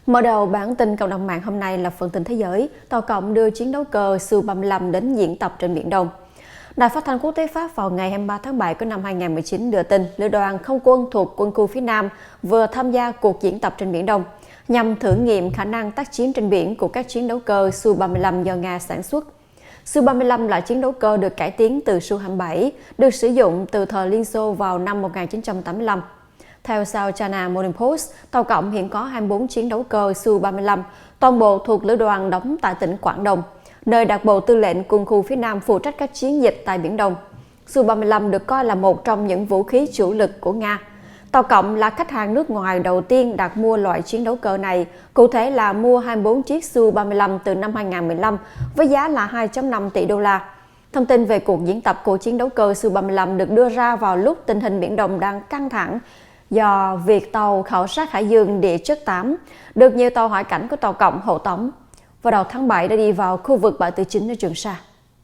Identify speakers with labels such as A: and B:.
A: Mở đầu bản tin cộng đồng mạng hôm nay là phần tin thế giới. Tàu cộng đưa chiến đấu cơ Su-35 đến diễn tập trên Biển Đông. Đài phát thanh quốc tế Pháp vào ngày 23 tháng 7 của năm 2019 đưa tin lữ đoàn không quân thuộc quân khu phía Nam vừa tham gia cuộc diễn tập trên Biển Đông nhằm thử nghiệm khả năng tác chiến trên biển của các chiến đấu cơ Su-35 do Nga sản xuất. Su-35 là chiến đấu cơ được cải tiến từ Su-27, được sử dụng từ thời Liên Xô vào năm 1985. Theo South China Morning Post, tàu cộng hiện có 24 chiến đấu cơ Su-35, toàn bộ thuộc lữ đoàn đóng tại tỉnh Quảng Đông, nơi đặc bộ tư lệnh quân khu phía Nam phụ trách các chiến dịch tại Biển Đông. Su-35 được coi là một trong những vũ khí chủ lực của Nga. Tàu cộng là khách hàng nước ngoài đầu tiên đặt mua loại chiến đấu cơ này, cụ thể là mua 24 chiếc Su-35 từ năm 2015 với giá là 2,5 tỷ đô la. Thông tin về cuộc diễn tập của chiến đấu cơ Su-35 được đưa ra vào lúc tình hình Biển Đông đang căng thẳng do việc tàu khảo sát hải dương địa chất 8 được nhiều tàu hải cảnh của tàu cộng hộ tống vào đầu tháng 7 đã đi vào khu vực bãi tư chính ở Trường Sa.